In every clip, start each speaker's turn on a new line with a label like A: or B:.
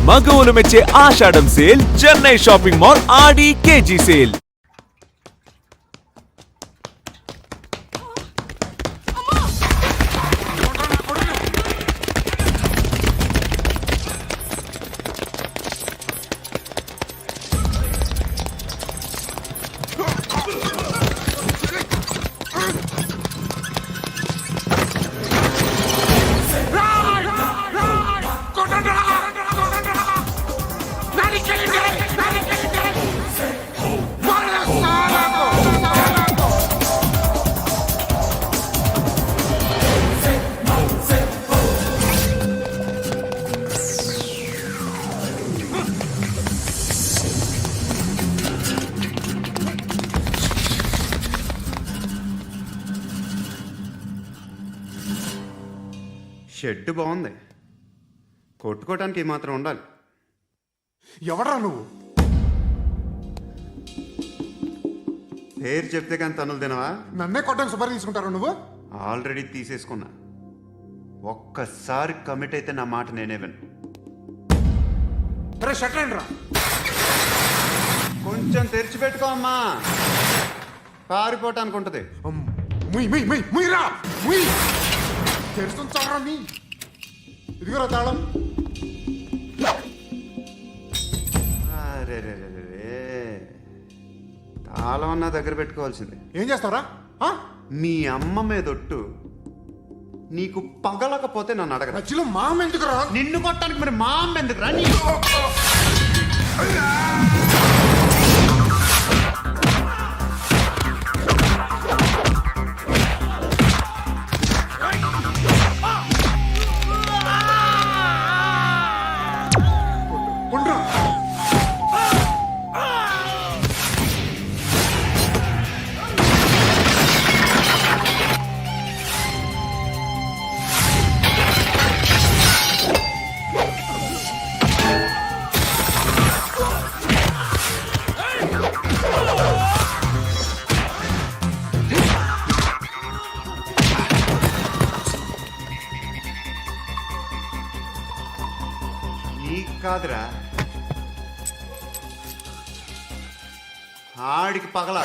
A: మగవులు మెచ్చే ఆషాఢం sale Chennai shopping mall ఆడి KG sale.
B: Shed బాగుంది, కొట్టుకోవటానికి ఏమాత్రం ఉండాలి.
C: ఎవడ్రా నువ్వు?
B: పేరు చెప్తే కానీ తనులు తినవా?
C: నన్నే కొట్టడానికి సుపారీ తీసుకుంటారా నువ్వు?
B: ఆల్రెడీ తీసేసుకున్నా. ఒక్కసారి కమిట్ అయితే నా మాట నేనే విను.
C: అరే షట్ రా,
B: కొంచెం తెరిచిపెట్టుకో అమ్మా, పారిపోవటానికి ఉంటుంది.
C: ముయ్యరా ముయ్, తెరుస్తుంచారా నీ? ఇదిగోరా తాళం.
B: అరే తాళం నా దగ్గర పెట్టుకోవాల్సింది.
C: ఏం చేస్తావరా?
B: మీ అమ్మ మీదొట్టు, నీకు పగలకపోతే నన్ను అడగరా.
C: మధ్యలో మా అమ్మ ఎందుకురా?
B: నిన్ను కొట్టడానికి మరి మా అమ్మ ఎందుకురా? కాదురా, ఆడికి పగల.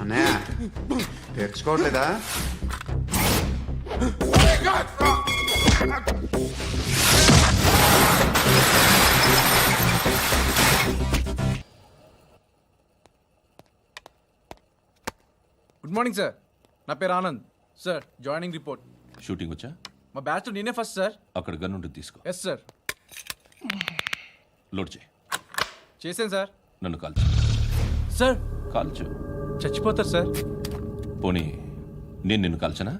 B: అన్నయ్య తెచ్చుకోవట్లేదా?
D: గుడ్ మార్నింగ్ సార్, నా పేరు Anand sir. Joining report.
E: Shooting వచ్చా?
D: మా బ్యాచ్ నేనే ఫస్ట్ సార్.
E: అక్కడ గన్ ఉంటుంది, తీసుకో.
D: Yes sir.
E: లోడ్ చేయి.
D: చేశాను సార్.
E: నన్ను కాల్చు.
D: సార్
E: కాల్చు.
D: చచ్చిపోతారు సార్.
E: పోనీ నేను నిన్ను కాల్చనా?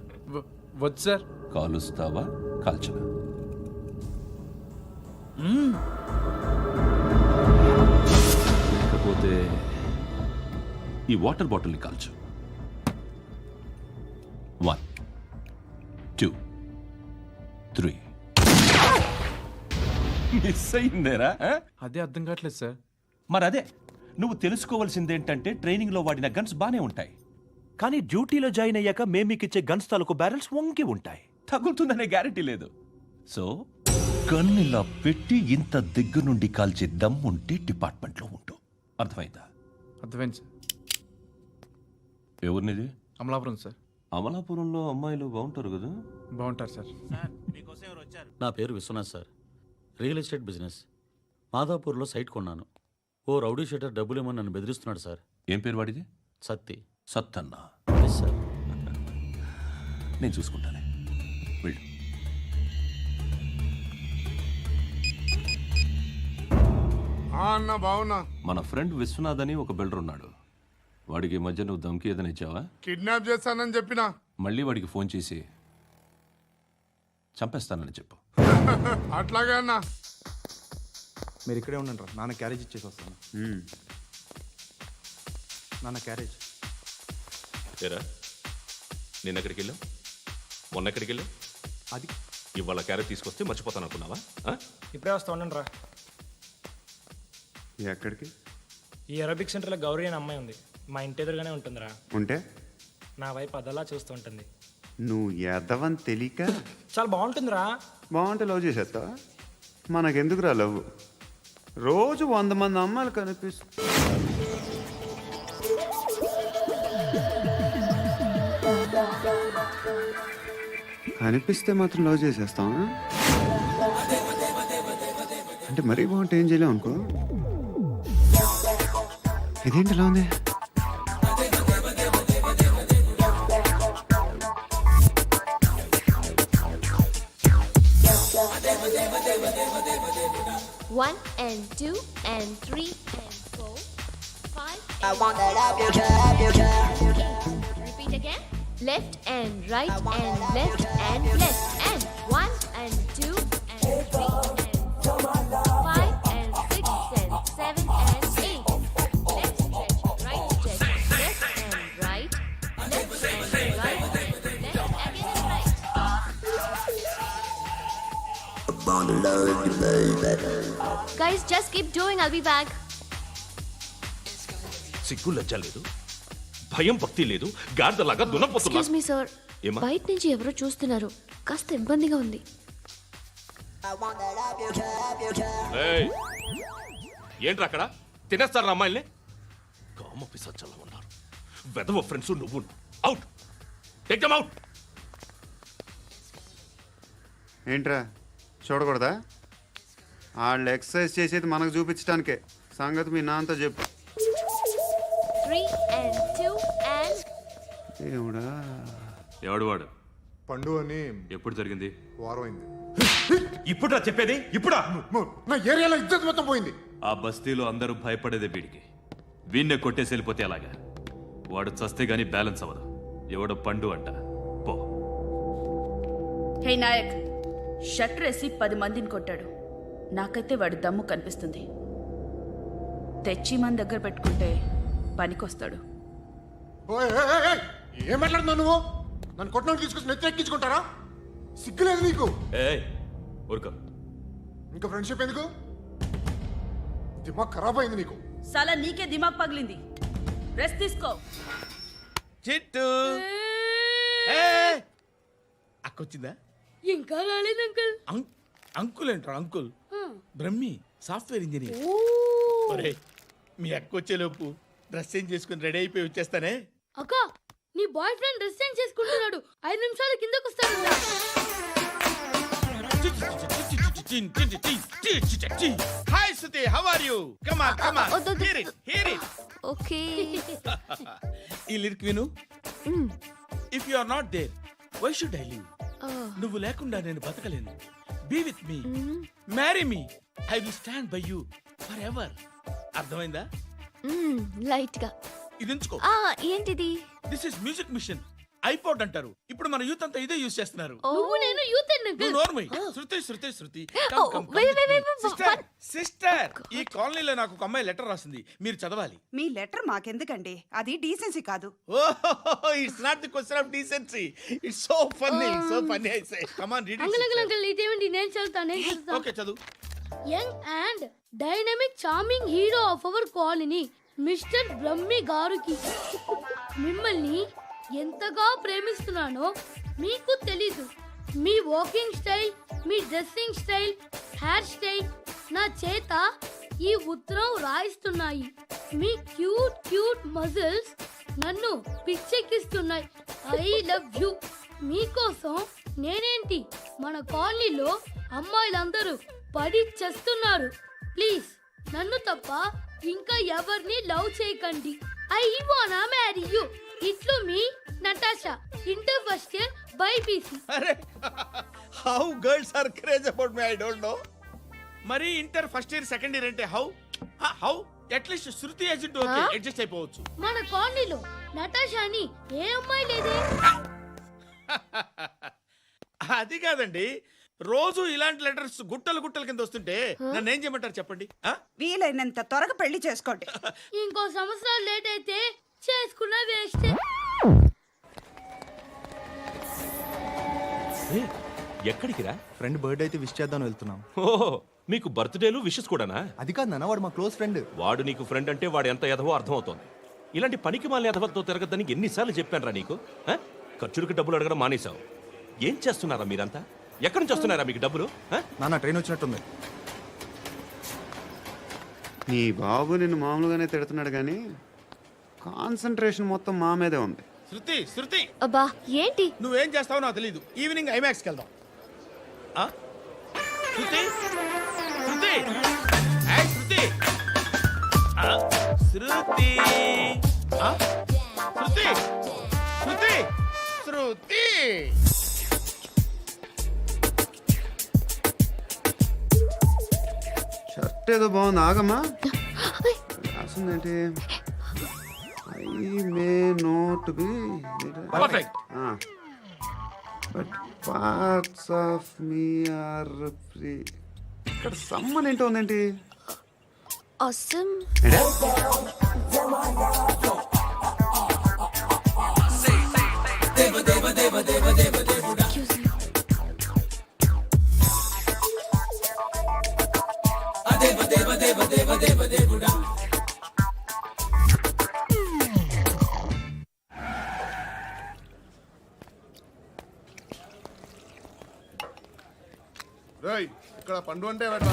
D: వద్దు సార్.
E: కాలుస్తావా కాల్చనా? లేకపోతే ఈ వాటర్ బాటిల్ని కాల్చు. 1 2 3. మిస్ అయిందేరా?
D: అదే అర్థం కావట్లేదు సార్.
E: మరదే నువ్వు తెలుసుకోవాల్సిందేంటంటే ట్రైనింగ్లో వాడిన గన్స్ బానే ఉంటాయి, కానీ డ్యూటీలో జాయిన్ అయ్యాక మేము మీకు ఇచ్చే గన్స్ తాలూకు బ్యారెల్స్ వంగి ఉంటాయి. తగులుతుందనే గ్యారెంటీ లేదు. సో గన్ ఇలా పెట్టి ఇంత దగ్గర నుండి కాల్చే దమ్ ఉంటే డిపార్ట్మెంట్లో ఉంటూ. అర్థమైందా?
D: అర్థమైంది సార్.
E: ఎవరినిది?
D: అమలాపురం సార్.
E: అమలాపురంలో అమ్మాయిలు బాగుంటారు కదా.
D: బాగుంటారు సార్.
F: నా పేరు Vishwanath sir. Real estate business. మాదాపూర్లో సైట్ కొన్నాను. ఓ రౌడీ షీటర్ డబ్బులు ఏమని నన్ను బెదిరిస్తున్నాడు సార్.
E: ఏం పేరు వాడిది?
F: సత్తి.
E: సత్తన్న.
F: Yes sir.
E: నేను చూసుకుంటానే, వెళ్ళు.
C: అన్న బావున్నా.
E: మన ఫ్రెండ్ విశ్వనాథ్ అని ఒక బిల్డర్ ఉన్నాడు. వాడికి ఈ మధ్య నువ్వు ధమ్కి ఏదైనా ఇచ్చావా?
C: కిడ్నాప్ చేస్తానని చెప్పినా.
E: మళ్ళీ వాడికి ఫోన్ చేసి చంపేస్తానని చెప్పు.
C: అట్లాగే అన్న.
D: మీరు ఇక్కడే ఉండండి రా, నాన్న క్యారేజ్ ఇచ్చేసి వస్తాను. నాన్న క్యారేజ్.
G: ఏరా నిన్న ఎక్కడికి వెళ్ళావు? మొన్న ఎక్కడికి వెళ్ళావు?
D: అది
G: ఇవాళ క్యారెట్ తీసుకొస్తే మర్చిపోతాను అనుకున్నావా?
H: ఇప్పుడే వస్తా ఉండండి రా.
B: ఎక్కడికి?
H: ఈ అరబిక్ సెంటర్లో గౌరీ అనే అమ్మాయి ఉంది. మా ఇంటి ఎదురుగానే ఉంటుందిరా.
B: ఉంటే
H: నా వైపు అదలా చూస్తూ ఉంటుంది.
B: నువ్వు ఎదవని తెలియక
H: చాలా బాగుంటుందిరా.
B: బాగుంటే లవ్ చేసేస్తావా? మనకెందుకురా లవ్? రోజు 100 మంది అమ్మాయిలు కనిపిస్తే మాత్రం లవ్ చేసేస్తావా? అంటే మరీ బాగుంటే ఏం చేయలేవు అనుకో. ఇదేంటి ఇలా ఉంది?
I: One and two and three and four, five.
J: I want that up your job.
I: Repeat again. Left and right and left and left and one and two and three and four, five and six and seven and eight. Left stretch, right stretch, left and right, left and right, left again and right. Guys, just keep doing. I'll be back.
G: సిగ్గు లజ్జ లేదు, భయం భక్తి లేదు, గాడిదలాగా దున్నపోతున్నా.
I: Excuse me, sir.
G: ఏమ్మా?
I: బయట నుంచి ఎవరో చూస్తున్నారు. కాస్త ఇబ్బందిగా ఉంది.
J: I want that up your job.
G: ఏయ్, ఏంట్రా అక్కడ తినేస్తారు అమ్మాయిల్ని? కామ పిశాచాలా ఉన్నారు. వెదవ ఫ్రెండ్స్ నువ్వు. Out, take them out.
B: ఏంట్రా చూడకూడదా? వాళ్ళు ఎక్సర్సైజ్ చేసేది మనకు చూపించడానికే. సంగతి మీ నాన్నతో చెప్పు.
I: 3 and 2 and
B: దేవుడా.
G: ఎవడు వాడు?
C: పండు అని
G: ఎప్పుడు జరిగింది?
C: వారం అయింది.
E: ఇప్పుడా చెప్పేది? ఇప్పుడా?
C: నా ఏరియాలో ఇజ్జత్ మొత్తం పోయింది.
G: ఆ బస్తీలో అందరూ భయపడేదే వీడికి. వీణ్ణే కొట్టేసి వెళ్ళిపోతే అలాగా. వాడు చస్తే గానీ బ్యాలెన్స్ అవ్వదు. ఎవడో పండు అంట. పో.
K: హే నాయక్, షట్టర్ వేసి 10 మందిని కొట్టాడు. నాకైతే వాడి దమ్ము కనిపిస్తుంది. తెచ్చి మన దగ్గర పెట్టుకుంటే పనికొస్తాడు.
C: ఓయ్, ఏయ్, ఏయ్, ఏయ్, ఏం మాట్లాడుతున్నావు నువ్వు? నన్ను కొట్టడానికి తీసుకొచ్చి నెత్తెక్కించుకుంటారా? సిగ్గులేదు నీకు?
G: ఏయ్ ఊరుకో.
C: ఇంకా ఫ్రెండ్షిప్ ఎందుకు? దిమాగ్ ఖరాబ్ అయింది నీకు.
K: సలా నీకే దిమాగ్ పగిలింది. రెస్ట్ తీసుకో.
A: చిట్టు అక్కొచ్చిందా?
I: ఇంకా రాలేదు అంకుల్.
A: అంకుల్ ఏంట్రా అంకుల్? Brahmi software engineer. ఒరేయ్, మీ అక్కొచ్చేలోపు డ్రెస్ చేంజ్ చేసుకుని రెడీ అయిపోయి వచ్చేస్తానే.
I: అక్క, నీ బాయ్ ఫ్రెండ్ డ్రెస్ చేంజ్ చేసుకుంటున్నాడు. 5 నిమిషాలు కిందకు వస్తాడు.
A: Hi Suthi, how are you? Come on come on,
I: వద్దు.
A: Hear it.
I: ఓకే.
A: ఈ లిరిక్ విను. If you are not there, why should I live? నువ్వు లేకుండా నేను బతకలేను. Be with me, marry me, I will stand by you forever. అర్థమైందా?
I: Light గా.
A: ఇది ఎంచుకో.
I: ఏంటిది?
A: This is music machine. IPod అంటారు. ఇప్పుడు మన యూత్ అంతా ఇదే యూజ్ చేస్తున్నారు.
I: నువ్వు నేను యూత్
A: నువ్వు నోర్మై. శృతి శృతి శృతి. సిస్టర్, ఈ కాలనీలో నాకు ఒక అమ్మాయి లెటర్ రాసింది. మీరు చదవాలి.
K: మీ లెటర్ మాకెందుకండి? అది డీసెన్సీ కాదు.
A: It's not the question of decency. It's so funny, so funny. I say come on, read it.
I: Uncle ఇదేంటి? నేను చదువుతాను.
A: ఓకే, చదువు.
I: Young and dynamic charming hero of our colony mister Brahmi గారికి మిమ్మల్ని ఎంతగా ప్రేమిస్తున్నానో మీకు తెలీదు. మీ వాకింగ్ స్టైల్, మీ డ్రెస్సింగ్ స్టైల్, హెయిర్ స్టైల్ నా చేత ఈ ఉత్తరం రాయిస్తున్నాయి. మీ క్యూట్ క్యూట్ మజిల్స్ నన్ను పిచ్చెక్కిస్తున్నాయి. I love you. మీకోసం నేనేంటి, మన కాలనీలో అమ్మాయిలందరూ పడి చేస్తున్నారు. ప్లీజ్ నన్ను తప్ప ఇంకా ఎవరిని లవ్ చేయకండి. ఐ వానా మ్యారీ యు. ఇట్లు మీ Natasha, inter first year BiPC.
A: అరే how girls are craze about me I don't know. మరి inter first year second year అంటే how how at least Shruti agent okay adjust అయిపోవచ్చు.
I: మన కాలనీలో నటాషా అని ఏ అమ్మాయి లేదే.
A: అది కాదండి, రోజు ఇలాంటి లెటర్స్ గుట్టలు గుట్టల కింద వస్తుంటే నన్ను ఏం చేయమంటారు చెప్పండి?
K: వీలైనంత త్వరగా పెళ్లి చేసుకోండి.
I: ఇంకో సంవత్సరాలు లేట్ అయితే చేసుకున్న వేస్ట్.
E: ఎక్కడికి రా?
D: ఫ్రెండ్ బర్త్డే అయితే విష్ చేద్దాం వెళ్తున్నాం.
E: ఓహో, మీకు బర్త్డేలు విషెస్ కూడానా?
D: అది కాదు నాన్న, వాడు మా క్లోజ్ ఫ్రెండ్.
E: వాడు నీకు ఫ్రెండ్ అంటే వాడు ఎంత ఎదవో అర్థమవుతోంది. ఇలాంటి పనికి మాలిన ఎదవతో తిరగద్దని ఎన్నిసార్లు చెప్పాను రా నీకు? ఆ? ఖర్చులకు డబ్బులు అడగడం మానేశావు. ఏం చేస్తున్నారా మీరంతా? ఎక్కడి నుంచి వస్తున్నారా మీకు డబ్బులు? ఆ?
D: నాన్న ట్రైన్ వచ్చినట్టుంది.
B: నీ బాబు నిన్ను మామూలుగానే తిడుతున్నాడు కానీ కాన్సన్ట్రేషన్ మొత్తం మా మీదే ఉంది.
A: శృతి శృతి
I: అబ్బా ఏంటి?
A: నువ్వేం చేస్తావో నాకు తెలీదు. ఈవినింగ్ ఐమాక్స్కి వెళ్దాం. శృతి శృతి ఏయ్ శృతి శృతి శృతి శృతి శృతి.
B: షర్ట్ ఏదో బాగుంది, ఆగమ్మా. రాసిందేంటి? I may not be
A: perfect.
B: But parts of me are free. ఇక్కడ సమ్మన్ ఏంటో ఉందేంటి?
I: అసమ్.
C: రేయ్, ఇక్కడ పండు అంటే ఎవరా?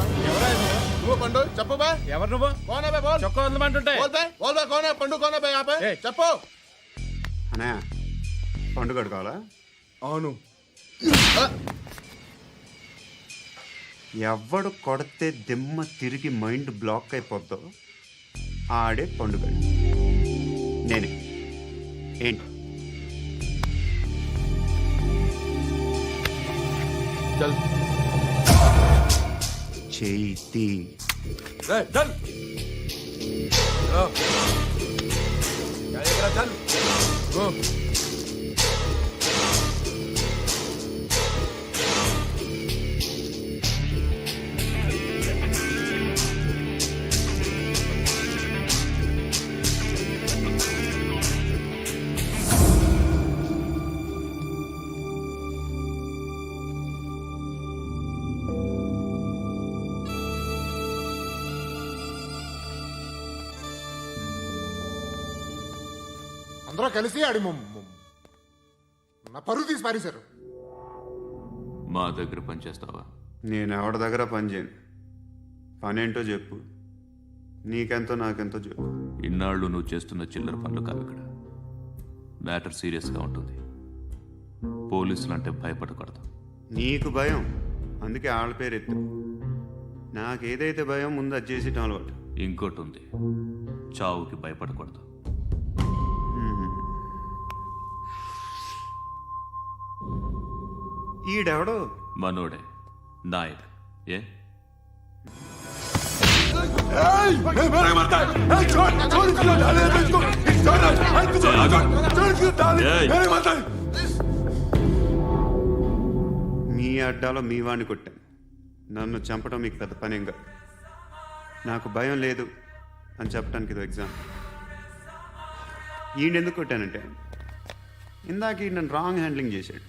C: నువ్వు పండు చెప్పు బా.
A: ఎవరు నువ్వు?
C: కోనా బే బోల్.
A: చొక్కా వదలమంటుంటే
C: బోల్ బే కోనా పండు కోనా బే ఆపే
A: ఏయ్.
C: చెప్పు.
B: అనే పండుగ కావాలా?
C: అవును.
B: ఎవడు కొడితే దిమ్మ తిరిగి మైండ్ బ్లాక్ అయిపోద్దో ఆడే పండుగ. నేనే. ఏంటి?
A: చల్
B: చేతి
A: చల్ చల్ గో.
C: అందరూ కలిసి ఆడి నా పరువు తీసి పారేశారు.
G: మా దగ్గర పనిచేస్తావా?
B: నేను ఎవరి దగ్గర పని చేయను. పనేంటో చెప్పు. నీకెంతో నాకెంతో చెప్పు.
G: ఇన్నాళ్ళు నువ్వు చేస్తున్న చిల్లర పనులు కావు ఇక్కడ. మ్యాటర్ సీరియస్గా ఉంటుంది. పోలీసులు అంటే భయపడకూడదు.
B: నీకు భయం, అందుకే ఆళ్ళ పేరు ఎత్తు. నాకేదైతే భయం ముందు అది చేసేటం అలవాటు.
G: ఇంకోటి ఉంది, చావుకి భయపడకూడదు.
B: ఈడెవడో
G: మనోడే నాయక్. ఏ
B: మీ అడ్డాలో మీ వాడిని కొట్టాను. నన్ను చంపడం మీకు పెద్ద పనేంగా. నాకు భయం లేదు అని చెప్పడానికి ఇది ఎగ్జామ్. ఈయనెందుకు కొట్టానంటే ఇందాక ఈ నన్ను రాంగ్ హ్యాండ్లింగ్ చేశాడు.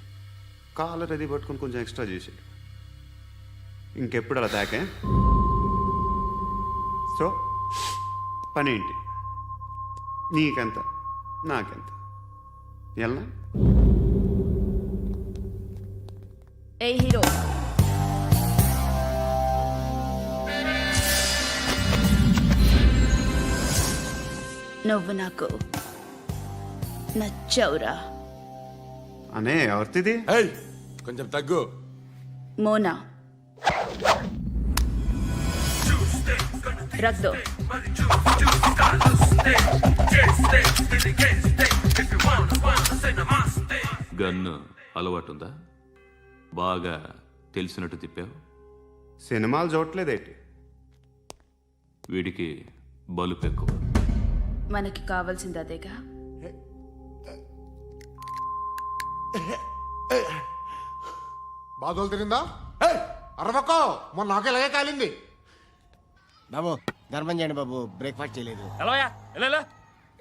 B: కాలర్ అది పట్టుకొని కొంచెం ఎక్స్ట్రా చేశాడు. ఇంకెప్పుడు అలా తాకే. సో పనేంటి? నీకెంత నాకెంత ఎలా?
K: ఏ హీరో, నువ్వు నాకు నచ్చవురా.
B: అనే ఎవరిది?
C: ఏయ్ కొంచెం తగ్గు.
K: మోనా రక్ దో.
G: గన్ను అలవాటుందా? బాగా తెలిసినట్టు తిప్పావు.
B: సినిమాలు చూడట్లేదేంటి?
G: వీడికి బలుపు ఎక్కువ.
K: మనకి కావాల్సింది అదేగా.
C: బాధలు తిరిందా? ఏయ్ అరవకో, మొన్న నాకు ఇలాగే కాలింది.
L: బాబు ధర్మం చేయండి బాబు, బ్రేక్ఫాస్ట్ చేయలేదు.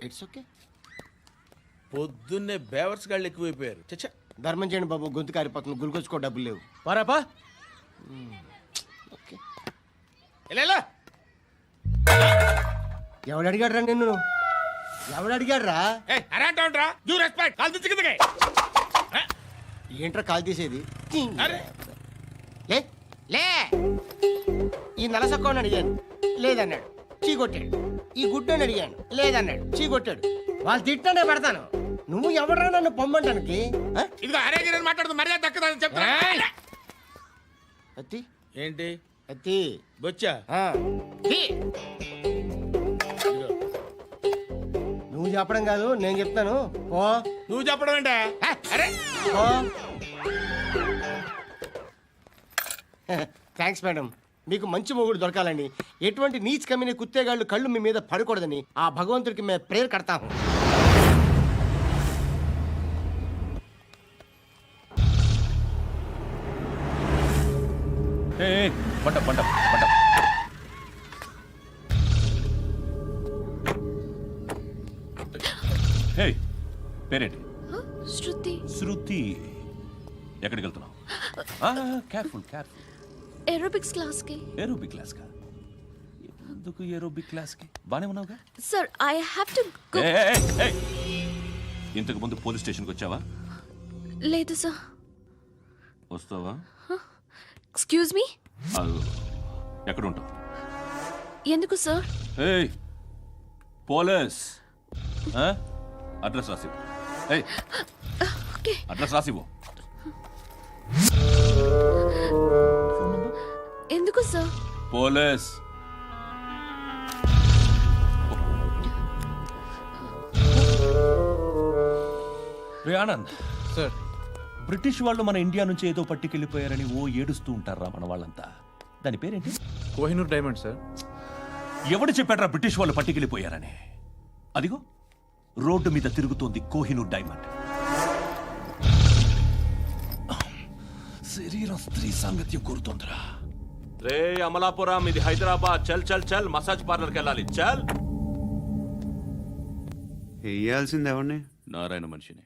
L: It's okay.
A: పొద్దున్నే బేవర్స్ గాళ్ళు ఎక్కువైపోయారు. చచ్చా,
L: ధర్మం చేయండి బాబు, గొంతు కారిపోతుంది, గురికొచ్చుకో డబ్బులు లేవు.
A: పారాపా.
L: ఓకే. ఎవడు అడిగాడు రా నిన్ను? ఎవడు అడిగాడు రా? ఏంట్రా కాల్ తీసేది? లే లే. ఈ నలసక్కని అడిగాను, లేదన్నాడు, చీ కొట్టాడు. ఈ గుడ్డని అడిగాను, లేదన్నాడు, చీ కొట్టాడు. వాళ్ళు తిట్టానే పెడతాను. నువ్వు ఎవడరా నన్ను పొమ్మంటానికి? అత్తి
A: ఏంటి
L: అత్తి
A: బొచ్చా?
L: ఆ. తీ. నువ్వు చెప్పడం కాదు, నేను చెప్తాను. ఓ
A: నువ్వు చెప్పడం ఏంటే?
L: ఓ థ్యాంక్స్ మేడం. మీకు మంచి మొగుడు దొరకాలని, ఎటువంటి నీచ్ కమ్మిన కుత్తేగాళ్ళు కళ్ళు మీ మీద పడకూడదని ఆ భగవంతుడికి మేము ప్రేయర్ కడతాము.
E: పంట పంట పంట. హే, పేరేంటి?
I: శృతి.
E: శృతి. ఎక్కడికి వెళ్తున్నావు? Careful careful.
I: ఏరోబిక్స్ క్లాస్ కి.
E: ఏరోబిక్ క్లాస్ కా? ఎందుకు ఏరోబిక్ క్లాస్ కి? బానే ఉన్నావుగా?
I: Sir I have to go.
E: ఇంతకు ముందు పోలీస్ స్టేషన్కి వచ్చావా?
I: లేదు సార్.
E: వస్తావా?
I: Excuse me.
E: ఎక్కడ ఉంటావు?
I: ఎందుకు సార్?
E: ఏయ్ పోలీస్, అడ్రస్ రాసివ్వు. ఏయ్
I: ఓకే.
E: అడ్రస్ రాసివ్వు.
I: ఎందుకు సార్?
E: పోలీస్. రే ఆనంద్
D: సార్.
E: బ్రిటిష్ వాళ్ళు మన ఇండియా నుంచి ఏదో పట్టుకెళ్ళిపోయారని ఓ ఏడుస్తూ ఉంటారా మన వాళ్ళంతా? దాని పేరేంటి?
D: Kohinoor diamond sir.
E: ఎవడు చెప్పాడ్రా బ్రిటిష్ వాళ్ళు పట్టుకెళ్ళిపోయారని? అదిగో రోడ్డు మీద తిరుగుతోంది కోహినూర్ డైమండ్. శరీరం స్త్రీ సాంగత్యం కోరుతోందిరా.
G: రే అమలాపురం, ఇది హైదరాబాద్. చల్ చల్ చల్, మసాజ్ పార్లర్కి వెళ్ళాలి. చల్.
B: వేయాల్సింది ఎవరిని?
E: నారాయణ మనిషిని.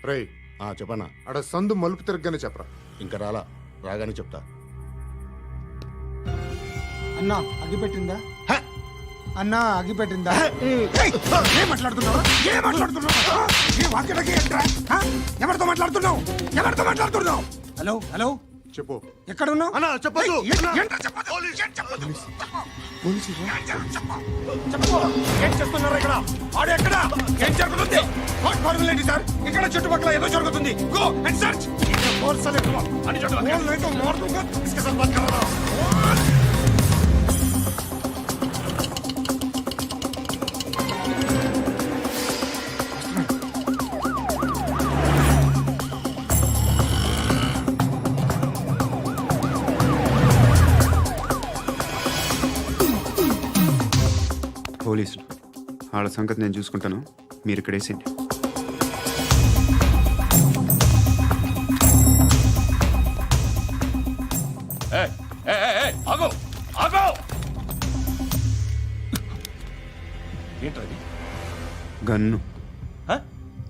C: రే చెప్పనా? అడ సందు మలుపు తిరగగానే చెప్పరా. ఇంకా రాగానే చెప్తా.
L: అన్నా అగ్గి పెట్టిందా? అన్నా అగ్గి పెట్టిందా?
C: ఏం మాట్లాడుతున్నావు? ఏం మాట్లాడుతున్నావు? ఏ వాక్యలకి ఏంట్రా? ఎవరితో మాట్లాడుతున్నావు? ఎవరితో మాట్లాడుతున్నావు?
L: హలో హలో,
C: చెప్పు.
L: ఎక్కడ ఉన్నావు?
C: అన్నా చెప్పదు.
A: ఏం చేస్తున్నారు ఇక్కడ? ఆడు ఎక్కడ? ఏం జరుగుతుంది? వాట్ ఫార్మల్ ఏంటి సార్? ఇక్కడ చుట్టుపక్కల ఏదో జరుగుతుంది. Go and search. అని
B: పోలీసులు వాళ్ళ సంగతి నేను చూసుకుంటాను, మీరు ఇక్కడ వేసేయండి.
E: ఆగో ఆగో. ఏంటది?
B: గన్ను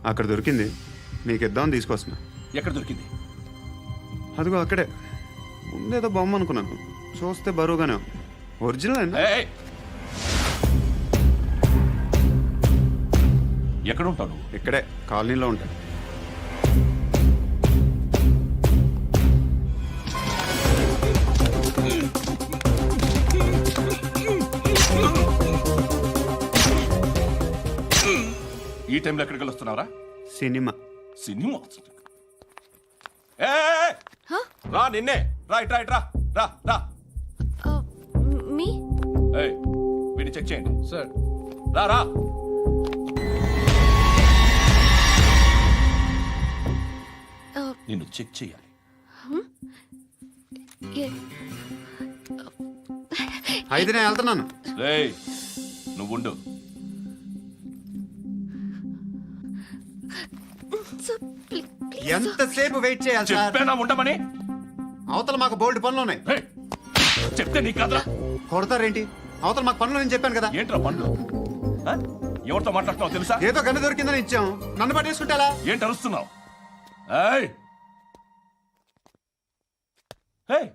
B: అక్కడ దొరికింది, మీకు ఇద్దామని తీసుకొస్తున్నా.
E: ఎక్కడ దొరికింది?
B: అదిగో అక్కడే. ముందేదో బొమ్మ అనుకున్నాను, చూస్తే బరువుగానే ఒరిజినల్ అండి.
E: ఎక్కడ ఉంటాను?
B: ఇక్కడే కాలనీలో ఉంటాను.
G: ఈ టైంలో ఎక్కడికి వస్తున్నావురా?
B: సినిమా.
G: సినిమా? ఏయ్! రా నిన్నే. రా ఇట్రా ఇట్రా. రా రా.
I: మీ
G: ఏయ్, వీడిని చెక్ చేయండి.
D: సార్.
G: రా రా. నిన్ను చెక్ చేయాలి.
B: అయితే నేను వెళ్తున్నాను.
G: రేయ్, నువ్వుండు.
B: ఎంతసేపు వెయిట్ చేయాలి సార్?
G: చెప్పేనా ఉండమని?
B: అవతల మాకు బోల్డ్ పనులు ఉన్నాయి.
G: రేయ్, చెప్తే నీకు కదరా.
B: కొడతారేంటి? అవతల మాకు పనులు నేను చెప్పాను కదా.
G: ఏంట్రా పండ్లు? ఆ? ఎవరితో మాట్లాడుతున్నావు తెలుసా?
B: ఏదో గన్ను దొరికిందని ఇచ్చాం, నన్ను పట్టేసుకుంటా.
G: ఏంటి అరుస్తున్నావు? ఏయ్! ఏయ్!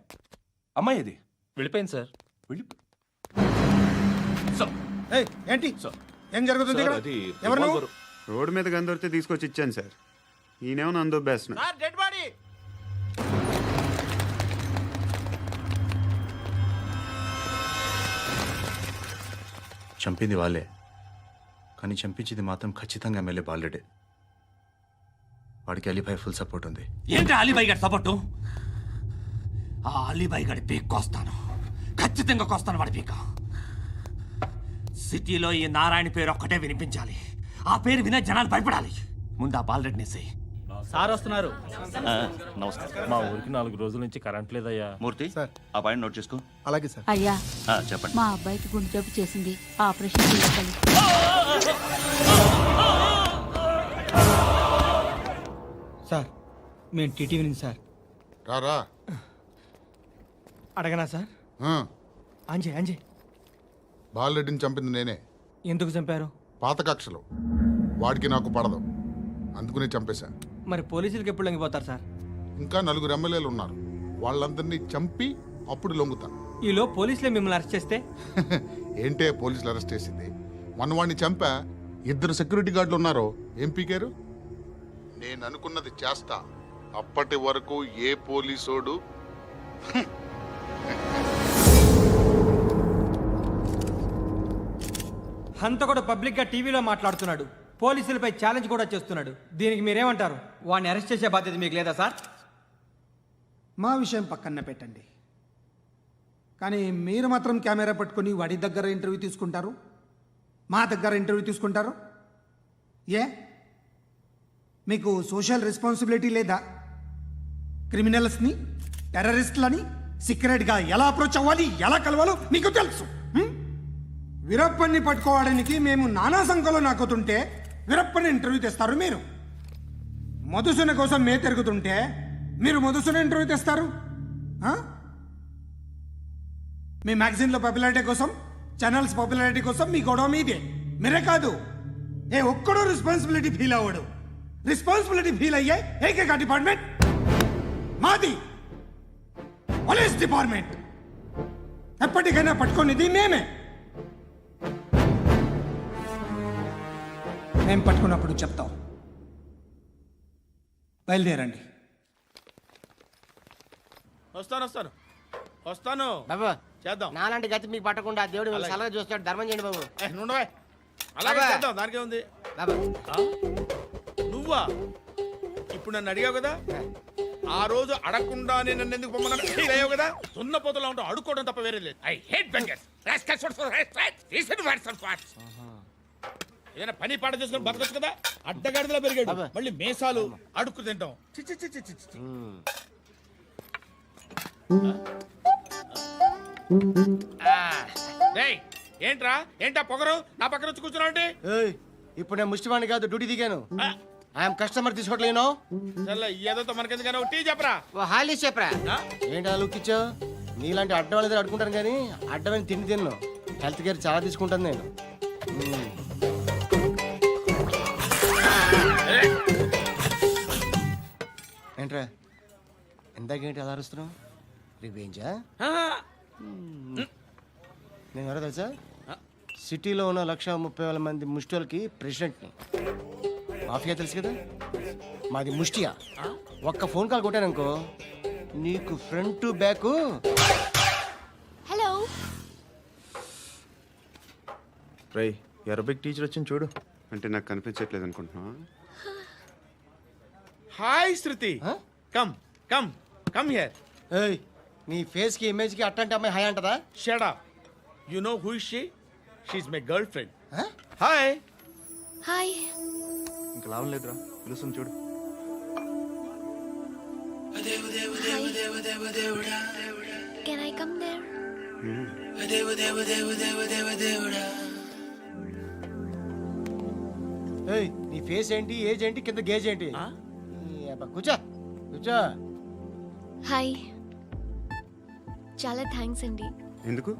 G: అమ్మాయి ఇది
H: వెళ్ళిపోయింది సార్.
G: వెళ్ళి సార్.
C: ఏయ్, ఏంటి
G: సార్.
C: ఏం జరుగుతుంది ఇక్కడ? ఎవరు నువ్వు?
B: రోడ్డు మీద గన్ను దొరికితే తీసుకొచ్చి ఇచ్చాను సార్. ఈయనేమో నన్ను దొబ్బేస్తున్నా.
L: Dead body.
M: చంపింది వాళ్ళే, కానీ చంపించింది మాత్రం ఖచ్చితంగా ఎమ్మెల్యే బాలుడే. వాడికి అలీభాయ్ ఫుల్ సపోర్ట్ ఉంది.
E: ఏంటి అలీబాయి గారి సపోర్టు? ఆ అలీబాయి గారి పీక్ కోస్తాను, ఖచ్చితంగా కోస్తాను వాడి పీక. సిటీలో ఈ నారాయణ పేరు ఒక్కటే వినిపించాలి. ఆ పేరు వినే జనాలు భయపడాలి. ముందు ఆ బాలరెడ్డిని వేసేయ్.
F: సార్ వస్తున్నారు.
E: నమస్కారం.
H: మా ఊరికి 4 రోజుల నుంచి కరెంట్ లేదయ్యా.
E: మూర్తి సార్, ఆ పాయింట్ నోట్ చేసుకో.
C: అలాగే సార్.
K: అయ్యా,
E: చెప్పండి.
K: మా అబ్బాయికి గుండె జబ్బు చేసింది, ఆపరేషన్ చేయాలి.
L: సార్, మేము టీటీవీ నుంచి సార్.
C: రారా.
L: అడగనా సార్? అంజే అంజే.
C: బాలరెడ్డిని చంపింది నేనే.
L: ఎందుకు చంపారు?
C: పాత కక్షలు. వాడికి నాకు పడదు, అందుకునే చంపేశా.
L: మరి పోలీసులకు ఎప్పుడు లొంగిపోతారు సార్?
C: ఇంకా 4 ఎమ్మెల్యేలు ఉన్నారు, వాళ్ళందరినీ చంపి అప్పుడు లొంగుతా.
L: ఈలో పోలీసులే మిమ్మల్ని అరెస్ట్ చేస్తే?
C: ఏంటే పోలీసులు అరెస్ట్ చేసింది? మొన్న వాడిని చంపా, 2 సెక్యూరిటీ గార్డులు ఉన్నారు, ఏం పీకారు? నేను అనుకున్నది చేస్తా. అప్పటి వరకు ఏ పోలీసోడు
L: హంతకుడు పబ్లిక్ గా టీవీలో మాట్లాడుతున్నాడు, పోలీసులపై ఛాలెంజ్ కూడా చేస్తున్నాడు. దీనికి మీరేమంటారు? వాడిని అరెస్ట్ చేసే బాధ్యత మీకు లేదా సార్?
N: మా విషయం పక్కన పెట్టండి, కానీ మీరు మాత్రం కెమెరా పట్టుకొని వాడి దగ్గర ఇంటర్వ్యూ తీసుకుంటారు, మా దగ్గర ఇంటర్వ్యూ తీసుకుంటారు. ఏ మీకు సోషల్ రెస్పాన్సిబిలిటీ లేదా? క్రిమినల్స్ని, టెర్రరిస్టులని సీక్రెట్గా ఎలా అప్రోచ్ అవ్వాలి, ఎలా కలవాలో మీకు తెలుసు. వీరప్పన్ని పట్టుకోవడానికి మేము నానా సంఖ్యలో నాకుతుంటే వీరప్పని ఇంటర్వ్యూ తెస్తారు మీరు. మధుసూన కోసం మే తిరుగుతుంటే మీరు మధుసూన ఇంటర్వ్యూ తెస్తారు. మీ మ్యాగజైన్లో పాపులారిటీ కోసం, ఛానల్స్ పాపులారిటీ కోసం మీ గొడవ మీదే. మీరే కాదు, ఏ ఒక్కడో రెస్పాన్సిబిలిటీ ఫీల్ అవ్వడు. రెస్పాన్సిబిలిటీ ఫీల్ అయ్యే ఏకైక డిపార్ట్మెంట్ మాది, పోలీస్ డిపార్ట్మెంట్. ఎప్పటికైనా పట్టుకునేది మేమే. మేము పట్టుకున్నప్పుడు చెప్తాం. బయలుదేరండి.
A: వస్తాను.
L: బాబు
A: చేద్దాం.
L: నాలాంటి గతి మీకు పట్టకుండా దేవుడు మిమ్మల్ని సలహా చూస్తాడు. ధర్మం చేయండి బాబు.
A: నుండవే. అలాగే
L: బాబా.
A: చేద్దాం, దానికే ఉంది.
L: బాబు
A: నువ్వా ఇప్పుడు నన్ను అడిగావు కదా, ఆ రోజు అడగకుండా నేను నన్ను ఎందుకు పొమ్మన్నాను ఫీల్ అయ్యావు కదా. సున్న పోతలా ఉంటావు, అడుక్కోవడం తప్ప వేరే లేదు. I hate bangers. ఏదైనా పని పాట చేసుకుని బతకొచ్చు కదా. అడ్డగాడిదలా పెరిగాడు, మళ్ళీ మేసాలు అడుక్కు తింటాం. చి చి చి చి చి చి. డేయ్, ఏంట్రా ఏంటా పొగరు నా పక్కన వచ్చి కూర్చున్నావు అంటే?
L: ఇప్పుడు నేను ముష్టివాణి కాదు, డ్యూటీ దిగాను. ఐఎమ్ కస్టమర్ తీసుకోవట్లేను.
A: ఏదో మనకెందుకైనా టీ చెప్పరా.
L: హాలీస్ చెప్పరా. ఏంటి అలా లుక్ ఇచ్చావు? నీలాంటి అడ్డం వాళ్ళ దగ్గర అడుకుంటాను, కానీ అడ్డమైన తిండి తిన్ను. హెల్త్ కేర్ చాలా తీసుకుంటాను నేను. ఏంట్రా ఇందాకేంటి అలా అరుస్తున్నావు? రివేంజా? నేను ఎవరో తెలుసా? సిటీలో ఉన్న 130,000 మంది ముష్టిలకి ప్రెసిడెంట్ని. మాఫియా తెలుసు కదా, మాది ముష్టియా. ఒక్క ఫోన్ కాల్ కొట్టాననుకో, నీకు ఫ్రంట్ టు బ్యాక్.
I: హలో.
M: రై, అరబిక్ టీచర్ వచ్చింది చూడు.
B: అంటే నాకు కనిపించట్లేదు అనుకుంటున్నా.
A: Hi Shruti, come come come here.
L: ఏయ్, నీ ఫేస్ కి ఇమేజ్ కి అట్టంటే అమ్మాయి హై అంటదా?
A: Shut up. You know who is she? She is my girlfriend. Hi.
I: Hi.
M: ఇంకా లాభం లేదురా, పిలుస్తుంది చూడు.
I: Can I come there?
L: ఏయ్, నీ ఫేస్ ఏంటి, ఏజ్ ఏంటి, కింద గేజ్ ఏంటి? ఈ అబ్బా, కూర్చో కూర్చో.
I: హాయ్. చాలా థ్యాంక్స్ అండి.
B: ఎందుకు?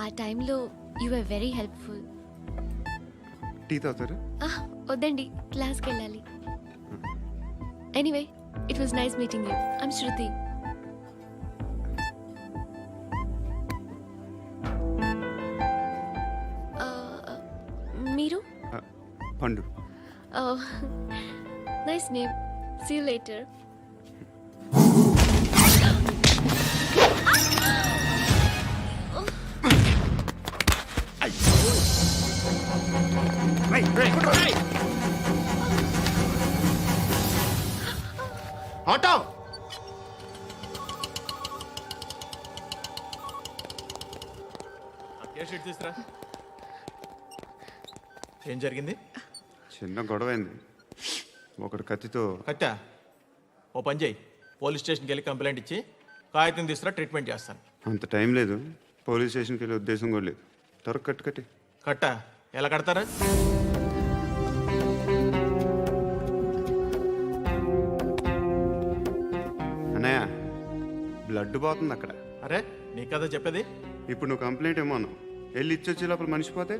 I: ఆ టైంలో you are very helpful.
B: Tea తాగుతారా?
I: వద్దండి, క్లాస్కి వెళ్ళాలి. Anyway, it was nice meeting you. I'm Shruti. మీరు?
B: Pandu.
I: Nice name. See you later.
B: Auto.
A: తీసురా. ఏం జరిగింది?
B: చిన్న గొడవ అయింది. ఒకడు కత్తితో.
A: కట్టా? ఓ పని చేయి, పోలీస్ స్టేషన్కి వెళ్ళి కంప్లైంట్ ఇచ్చి కాగితం తీసుకురా, ట్రీట్మెంట్ చేస్తాను.
B: అంత టైం లేదు, పోలీస్ స్టేషన్కి వెళ్ళే ఉద్దేశం కూడా లేదు. త్వరగా కట్టి.
A: కట్టా? ఎలా కడతారా?
B: అన్నయ్య, బ్లడ్ పోతుంది అక్కడ.
A: అరే, నీ కదా చెప్పేది.
B: ఇప్పుడు నువ్వు కంప్లైంట్ ఏమో అన్నావు. వెళ్ళి ఇచ్చొచ్చే లోపల మనిషి పోతే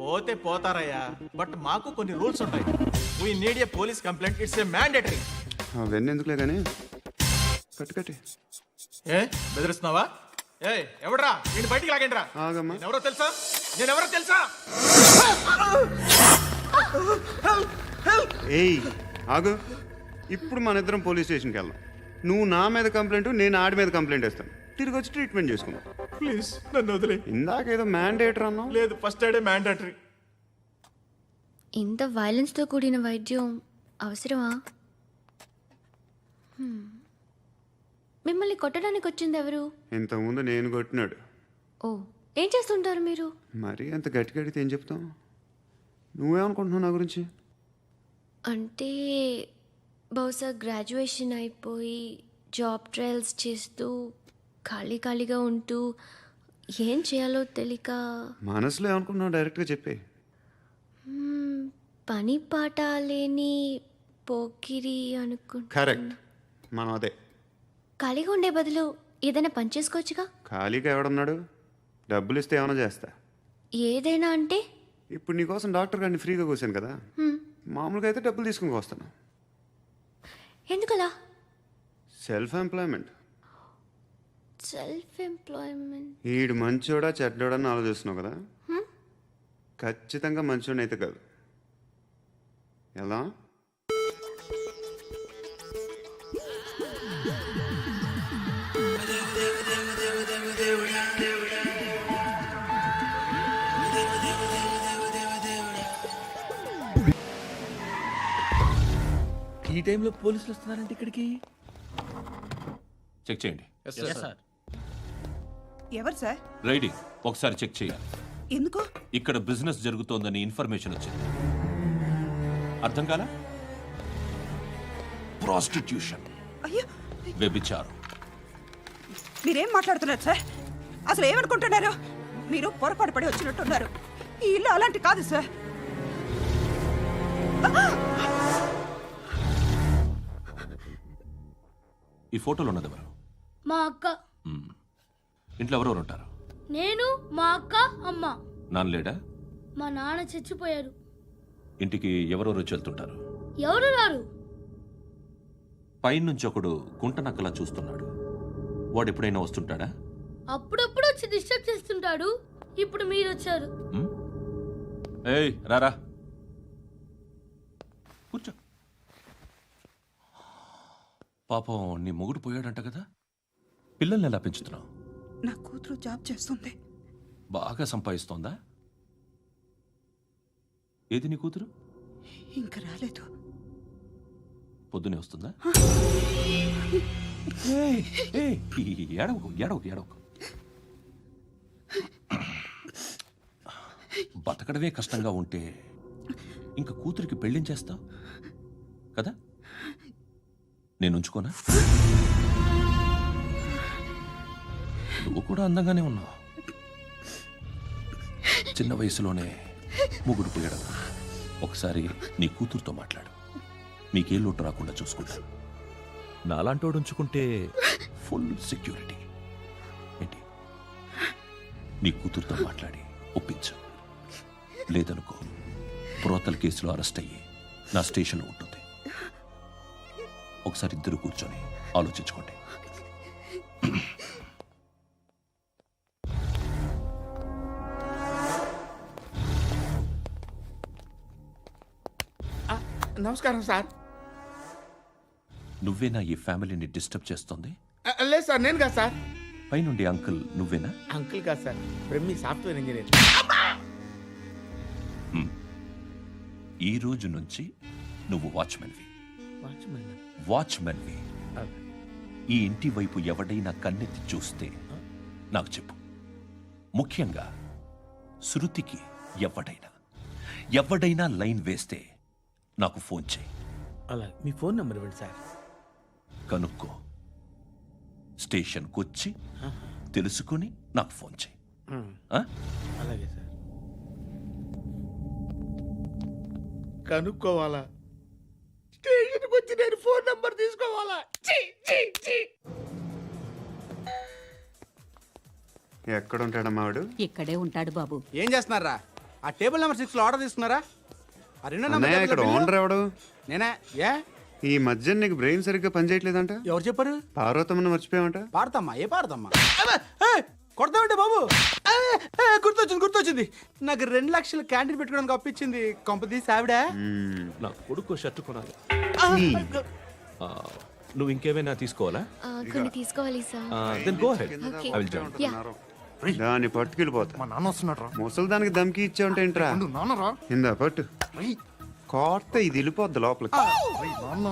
A: పోతే పోతారయ్యా, బట్ మాకు కొన్ని రూల్స్ ఉంటాయి. We need a police complaint, it's a mandatory.
B: అవన్నీ ఎందుకులే కానీ కట్టి.
A: ఏ బెదిరిస్తున్నావా? ఏ ఎవడ్రా? నేను బయటికి లాగండి రా.
B: ఆగమ్మా.
A: ఎవరో తెలుసా? నేనెవరో తెలుసా?
B: ఏయ్ ఆగు. ఇప్పుడు మన ఇద్దరం పోలీస్ స్టేషన్కి వెళ్దాం. నువ్వు నా మీద కంప్లైంట్, నేను ఆడి మీద కంప్లైంట్ వేస్తాను. తిరిగి వచ్చి ట్రీట్మెంట్ చేసుకుందాం.
A: ప్లీజ్ నన్ను వదిలే.
B: ఇందాక ఏదో మ్యాండేటర్ అన్నావు.
A: లేదు, ఫస్ట్ ఎయిడే మ్యాండేటరీ.
I: ఇంత వైలెన్స్తో కూడిన వైద్యం అవసరమా? మిమ్మల్ని కొట్టడానికి వచ్చింది ఎవరు?
B: ఇంతకుముందు నేను కొట్టినాడు.
I: ఓ, ఏం చేస్తుంటారు మీరు?
B: మరీ అంత గట్టి గడితే ఏం చెప్తావు? నువ్వేమనుకుంటున్నావు నా గురించి?
I: అంటే బహుశా గ్రాడ్యుయేషన్ అయిపోయి జాబ్ ట్రయల్స్ చేస్తూ ఖాళీగా ఉంటూ ఏం చేయాలో తెలియక.
B: మనసులో ఏమనుకుంటున్నావు డైరెక్ట్గా చెప్పే.
I: పని పాట లేని పోకిరి అనుకుంటా.
B: కరెక్ట్, మనం అదే.
I: ఖాళీగా ఉండే బదులు ఏదైనా పని చేసుకోవచ్చుగా.
B: ఖాళీగా ఎవడున్నాడు? డబ్బులు ఇస్తే ఏమైనా చేస్తా.
I: ఏదైనా అంటే?
B: ఇప్పుడు నీకోసం డాక్టర్ గారిని ఫ్రీగా కూర్చాను కదా, మామూలుగా అయితే డబ్బులు తీసుకుని వస్తాను.
I: ఎందుకలా?
B: Self employment. ఈడు మంచోడా చెడ్డోడా అని ఆలోచిస్తున్నావు కదా. ఖచ్చితంగా మంచోడని అయితే కాదు. ఎలా?
A: ఈ టైంలో పోలీసులు వస్తున్నారంటే ఇక్కడికి.
G: చెక్ చేయండి.
K: ఎవరు సార్?
G: రైడింగ్ ఒకసారి చెక్ చేయాలి.
K: ఎందుకు?
G: ఇక్కడ బిజినెస్ జరుగుతోందని ఇన్ఫర్మేషన్ వచ్చింది. అర్థం కాలా? ప్రాస్టిట్యూషన్,
K: అయ్యో,
G: వ్యభిచారం.
K: మీరేం మాట్లాడుతున్నారు సార్? అసలు ఏమనుకుంటున్నారు? మీరు పొరపాటు పడి వచ్చినట్టున్నారు. ఈ ఇల్లు అలాంటి కాదు సార్.
G: ఈ ఫోటోలో ఉన్నది ఎవరు?
I: మా అక్క.
G: ఇంట్లో ఎవరెవరు ఉంటారు?
I: నేను, మా అక్క, అమ్మ.
G: నాన్న లేడా?
I: మా నాన్న చచ్చిపోయారు.
G: ఇంటికి ఎవరెవరు వచ్చి వెళ్తుంటారు?
I: ఎవరు రారు.
G: పైనుంచి ఒకడు గుంట నక్కలా చూస్తున్నాడు. వాడు ఎప్పుడైనా వస్తుంటాడా?
I: అప్పుడప్పుడు వచ్చి డిస్టర్బ్ చేస్తుంటాడు. ఇప్పుడు మీరు వచ్చారు.
G: ఏయ్ రారా, కూర్చో. పాపం నీ మొగుడు పోయాడంట కదా, పిల్లల్ని ఎలా పెంచుతున్నావు?
K: నా కూతురు జాబ్ చేస్తుంది.
G: బాగా సంపాదిస్తోందా?
E: ఏది నీ కూతురు?
K: ఇంకా రాలేదు.
E: పొద్దునే వస్తుందా? ఏయ్, ఏయ్, ఏడవకు ఏడవకు ఏడవకు. బతకడమే కష్టంగా ఉంటే ఇంకా కూతురికి పెళ్ళించేస్తావు కదా? నేను ఉంచుకోనా? నువ్వు కూడా అందంగానే ఉన్నావు. చిన్న వయసులోనే ముగ్గురు పోయాడు. ఒకసారి నీ కూతురుతో మాట్లాడు. మీకే లోటు రాకుండా చూసుకుంటాను. నాలాంటోడు ఉంచుకుంటే ఫుల్ సెక్యూరిటీ. ఏంటి? నీ కూతురుతో మాట్లాడి ఒప్పించు. లేదనుకో ప్రోతల కేసులో అరెస్ట్ అయ్యి నా స్టేషన్లో ఉంటుంది. ఒకసారి ఇద్దరు కూర్చొని ఆలోచించుకోండి.
A: నమస్కారం సార్.
E: నువ్వేనా ఈ ఫ్యామిలీని డిస్టర్బ్ చేస్తుంది?
A: లేదు సార్, నేను కాదు సార్.
E: పైనుండి అంకుల్ నువ్వేనా?
A: అంకుల్ కాదు సార్, బ్రహ్మి సాఫ్ట్వేర్ ఇంజనీర్.
E: ఈ రోజు నుంచి నువ్వు వాచ్మెన్వి.
A: వాచ్మెన్?
E: వాచ్మెన్వి. ఈ ఇంటి వైపు ఎవడైనా కన్నెత్తి చూస్తే నాకు చెప్పు. ముఖ్యంగా శృతికి ఎవడైనా లైన్ వేస్తే నాకు ఫోన్ చేయి.
A: అలా మీ ఫోన్ నెంబర్ ఇవ్వండి సార్.
E: కనుక్కో. స్టేషన్కి వచ్చి తెలుసుకుని నాకు ఫోన్ చేయి. ఆ?
A: అలాగే సార్. కనుక్కోవాలా? స్టేషన్కి వచ్చి నేను ఫోన్ నెంబర్ తీసుకోవాలా?
B: ఎక్కడ ఉంటాడమ్మా వాడు?
K: ఇక్కడే ఉంటాడు బాబు.
N: ఏం చేస్తున్నారా? ఆ టేబుల్ నెంబర్ 6 లో ఆర్డర్ తీసుకున్నారా? ఆ రెండో
B: అన్నయ్య,
N: నెంబర్
B: ఇక్కడ ఓనర్ ఎవడు?
N: నేనే. ఏ
B: ఈ మధ్య నీకు బ్రెయిన్ సరిగ్గా పనిచేయట్లేదంట.
N: ఎవరు చెప్పారు?
B: పార్వతమ్మను మర్చిపోయామంట.
N: పాడతామ్మా? ఏ పాడతామ్మా? కొడతామంటే బాబు. గుర్తొచ్చింది. నాకు 2 లక్షలు క్యాంటీన్ పెట్టుకోవడానికి అప్పించింది కొంపదీసి ఆవిడ.
E: నా కొడుకు షర్టు కొనాలి. నువ్వు ఇంకేమైనా తీసుకోవాలా?
I: కొన్ని తీసుకోవాలి sir.
E: Then go ahead.
I: Okay.
E: I will join.
B: దాన్ని పట్టుకెళ్ళిపోతా.
M: మా నాన్న వస్తున్నాడు రా.
B: ముసలి దానికి దమ్కి ఇచ్చావుంటే ఏంట్రా?
M: నాన్న రా.
B: ఇందా పట్టు. కోర్త ఇది వెళ్ళిపోద్ది లోపలికి.
M: నాన్న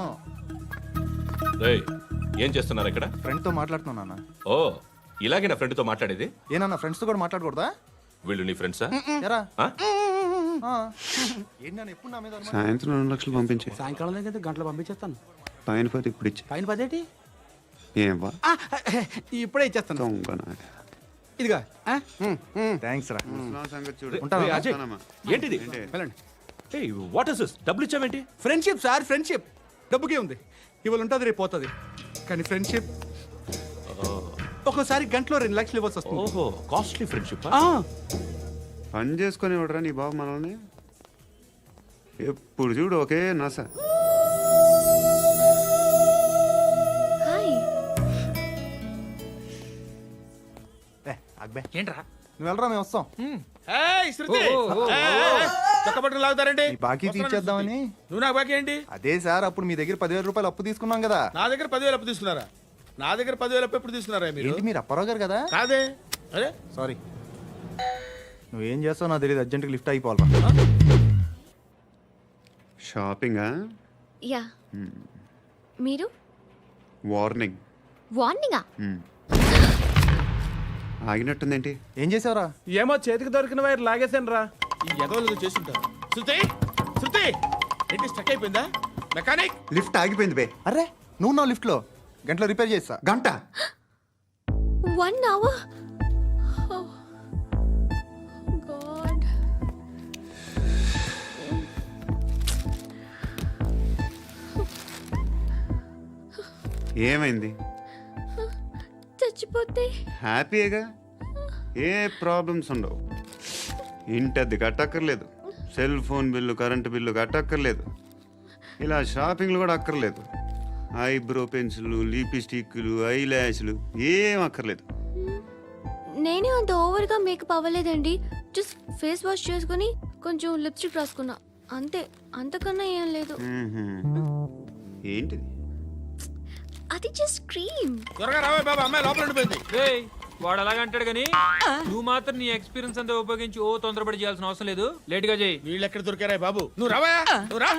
G: రేయ్, ఏం చేస్తున్నారు ఇక్కడ?
M: ఫ్రెండ్ తో మాట్లాడుతున్నా నాన్న.
G: ఓ, ఇలాగే నా ఫ్రెండ్తో మాట్లాడేది?
M: ఏనా ఫ్రెండ్స్ తో కూడా మాట్లాడకూడదా?
G: వీళ్ళు నీ ఫ్రెండ్సా?
M: ఎరా
G: ఆ?
M: ఏంటి నాన్న ఎప్పుడు నా మీద అనుమానం?
B: సాయంత్రం 2 లక్షలు పంపించే.
N: సాయంకాలం దగ్గర గంటలు పంపించేస్తాను.
B: పైన 10 ఇప్పుడు ఇచ్చే.
N: పైన 10 ఏంటి?
B: ఏం వా
N: ఇప్పుడే ఇచ్చేస్తాను.
B: దొంగనా.
N: ఇదిగా
M: థ్యాంక్స్ రా.
B: ముసలాం సంగతి చూడు.
M: ఉంటాను.
E: రేయ్, అజయ్,
B: ఉంటానమ్మా.
E: ఏంటిది?
B: ఏంటి?
N: వెళ్ళండి.
E: ఏయ్, వాట్ ఇస్ దిస్? డబ్బులు ఇచ్చావేంటి?
N: Friendship sir, friendship. డబ్బుకే ఉంది. ఇవాళ ఉంటుంది, రేపు పోతుంది. కానీ ఫ్రెండ్షిప్ ఒక్కోసారి గంటలో 2 లక్షలు ఇవ్వాల్సి వస్తుంది.
E: ఓహో, కాస్ట్లీ ఫ్రెండ్షిప్.
B: పని చేసుకొని ఇవ్వడరా నీ బాబు మనల్ని? ఎప్పుడు చూడు ఒకే నస.
I: హాయ్.
M: అక్బే
N: ఏంట్రా?
M: నువ్వు వెళ్ళరా, మేము వస్తాం.
A: ఏయ్, శృతి! చొక్క బట్టలు లాగుతారండి?
M: ఈ బాకీ తీర్చేద్దామని.
A: నువ్వు నాకు బాకీ ఏంటి?
M: అదే సార్, అప్పుడు మీ దగ్గర 10,000 రూపాయలు అప్పు తీసుకున్నాం కదా.
A: నా దగ్గర 10,000 అప్పు తీసుకున్నారా? నా దగ్గర 10,000 అప్పు ఎప్పుడు తీసుకున్నారా మీరు?
M: ఏంటి మీరు అప్పారావు గారు కదా?
A: కాదే. అరే
M: సారీ. నువ్వేం చేస్తావు నాకు తెలియదు, అర్జెంట్గా లిఫ్ట్ అయిపోవాలి.
B: షాపింగా?
I: యా. మీరు?
B: వార్నింగ్.
I: వార్నింగా?
B: ఆగినట్టుందేంటి?
M: ఏం చేసావురా?
D: ఏమో చేతికి దొరికిన వైర్ లాగేసాను రా.
A: ఈ ఎగవలు చేస్తుంటారు. శృతి ఏంటి స్టక్ అయిపోయిందా? మెకానిక్!
B: లిఫ్ట్ ఆగిపోయింది బే.
M: అరే నువ్వు నా లిఫ్ట్లో గంటలో రిపేర్ చేస్తా.
B: గంట?
I: 1 hour? Oh. God.
B: ఏమైంది?
I: చచ్చిపోతే?
B: హ్యాపీగా, ఏ ప్రాబ్లమ్స్ ఉండవు. ఇంటి అద్దె కట్టక్కర్లేదు, cell phone bill, current bill కట్టక్కర్లేదు, ఇలా షాపింగ్లు కూడా అక్కర్లేదు. ఐబ్రో పెన్సిల్లు, లిప్స్టిక్లు, ఐ ల్యాష్లు ఏం అక్కర్లేదు.
I: నేనే అంత ఓవర్గా మేకప్ అవ్వలేదండి. జస్ట్ ఫేస్ వాష్ చేసుకుని కొంచెం లిప్స్టిక్ రాసుకున్నా అంతే. అంతకన్నా ఏం లేదు.
B: ఏంటిది?
I: అది జస్ట్ క్రీమ్.
A: త్వరగా రావే బాబా, అమ్మాయి లోపల ఉండిపోయింది.
H: వాడు అలాగంటాడు కానీ నువ్వు మాత్రం నీ ఎక్స్పీరియన్స్ అంతా ఉపయోగించి ఓ తొందరపడి చేయాల్సిన అవసరం లేదు లేట్ గా చేయి.
A: వీళ్ళు ఎక్కడ దొరికారా బాబు? నువ్వు రావా, నువ్వు రా.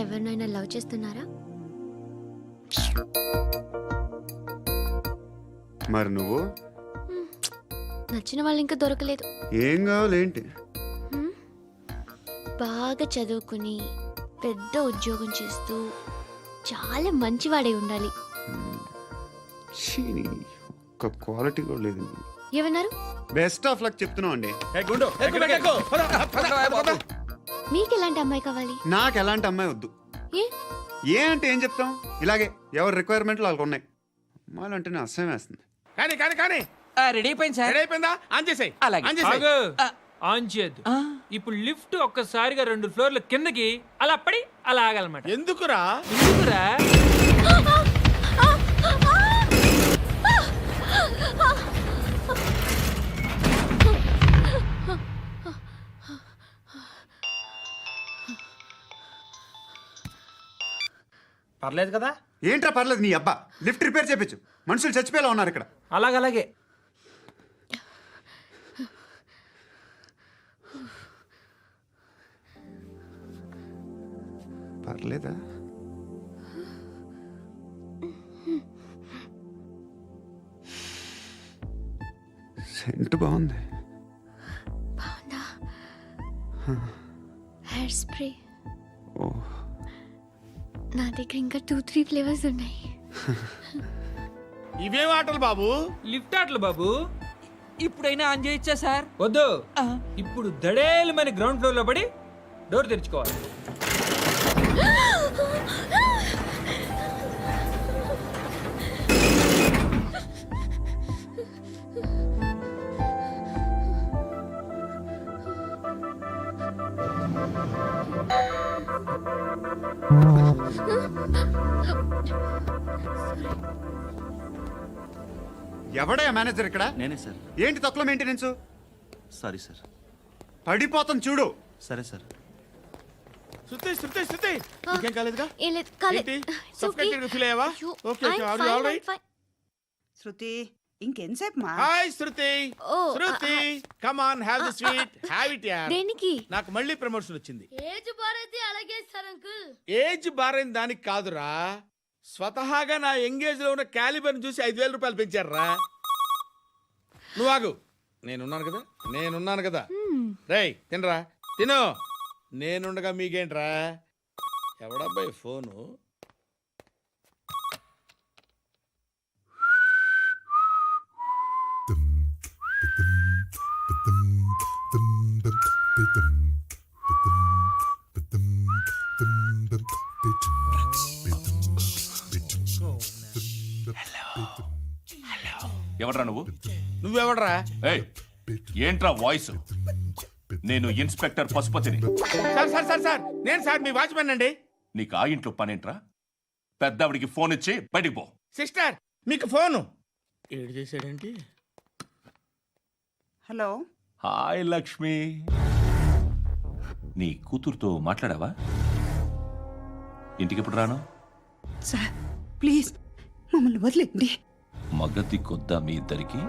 I: ఎవరినైనా లవ్ చేస్తున్నారా?
B: మరి నువ్వు
I: నచ్చిన వాళ్ళు ఇంకా దొరకలేదు.
B: ఏం కావాలి ఏంటి?
I: బాగా చదువుకుని పెద్ద ఉద్యోగం చేస్తూ చాలా మంచివాడే ఉండాలి.
B: ఛీ, ఒక్క క్వాలిటీ కూడా లేదు.
I: ఏమన్నారు?
B: బెస్ట్ ఆఫ్ లక్ చెప్తున్నావు అండి.
A: ఏ గుండు, ఎక్కు, ఎక్కు. పద, పద, పద.
I: మీకు ఎలాంటి అమ్మాయి కావాలి?
B: నాకు ఎలాంటి అమ్మాయి వద్దు.
I: ఏ
B: ఏ అంటే ఏం చెప్తాం, ఇలాగే ఎవరి రిక్వైర్మెంట్లు వాళ్ళకు ఉన్నాయి. అమ్మాయిలు అంటేనే అసహ్యం వేస్తుంది.
A: కానీ కానీ కానీ
L: రెడీ అయిపోయింది సార్.
A: రెడీ అయిపోయిందా? ఆన్ చేసేయ్.
L: అలాగే.
A: ఆన్ చేసేయ్.
H: ఆగు. ఆన్ చేయద్దు. ఇప్పుడు లిఫ్ట్ ఒక్కసారిగా 2 ఫ్లోర్ల కిందకి అలా పడి అలా ఆగాలన్నమాట.
A: ఎందుకురా?
H: ఎందుకురా?
L: పర్లేదు కదా?
B: ఏంట్రా పర్లేదు నీ అబ్బా. లిఫ్ట్ రిపేర్ చేయించు. మనుషులు చచ్చిపోయేలా ఉన్నారు ఇక్కడ.
L: అలాగే.
B: పర్లేదా? సెంట్ బాగుంది.
I: బాగుందా? Hair spray.
B: ఓ,
I: నా దగ్గర ఇంకా 2-3 ఫ్లేవర్స్ ఉన్నాయి.
A: ఇవేం ఆటలు బాబు?
H: లిఫ్ట్ ఆటలు బాబు.
L: ఇప్పుడైనా ఆన్ చేయొచ్చా సార్?
H: వద్దు. ఇప్పుడు దడేలు మన గ్రౌండ్ ఫ్లోర్ లో పడి డోర్ తెరుచుకోవాలి.
B: ఎవడయ్యా మేనేజర్ ఇక్కడ?
M: నేనే సార్.
B: ఏంటి తక్కువ మెయింటెనెన్స్?
M: Sorry sir.
B: పడిపోతాం చూడు.
M: సరే సార్.
A: శృతి నీకేం కాలేదుగా?
I: ఏం లేదు, కాలేదు.
A: ఏంటి?
I: It's okay.
A: Suffocated feel అయ్యావా?
I: అయ్యో,
A: Okay,
I: I'm
A: are you
I: fine,
A: all
I: I'm
A: right?
I: fine.
K: Shruti ఇంకెంతసేపు మా?
A: Hi Shruti.
I: Oh,
A: Shruti come on, have the sweet, have it యార్.
I: దేనికి?
A: నాకు మళ్ళీ ప్రమోషన్ వచ్చింది.
I: ఏజ్ బారైతే అలాగే సార్ అంకుల్.
A: ఏజ్ బారైన దానికి కాదురా, స్వతహాగా నా ఎంగేజ్ లో ఉన్న క్యాలిబర్ చూసి 5,000 రూపాయలు పెంచారా. నువ్వు ఆగు, నేనున్నాను కదా. రేయ్ తినరా, తిను. నేనుండగా మీకేంట్రా? ఎవడబ్బాయి ఫోను?
G: ఎవడ్రా నువ్వు?
A: నువ్వెవడరా?
G: ఏయ్, ఏంట్రా వాయిస్? నేను ఇన్స్పెక్టర్ పశుపతిని.
A: సార్ నేను సార్ మీ వాచ్మెన్ అండి.
G: నీకు ఆ ఇంట్లో పనేంట్రా? పెద్దవిడికి ఫోన్ ఇచ్చి బయటికి పో.
A: సిస్టర్ మీకు ఫోను. ఏడు చేశాడేంటి?
K: హలో.
G: హాయ్ లక్ష్మి. నీ కూతురుతో మాట్లాడావా? ఇంటికి ఎప్పుడు రాను?
K: సార్ ప్లీజ్ మమ్మల్ని వదిలేండి.
G: మగతి కొద్దా మీ ఇద్దరికి?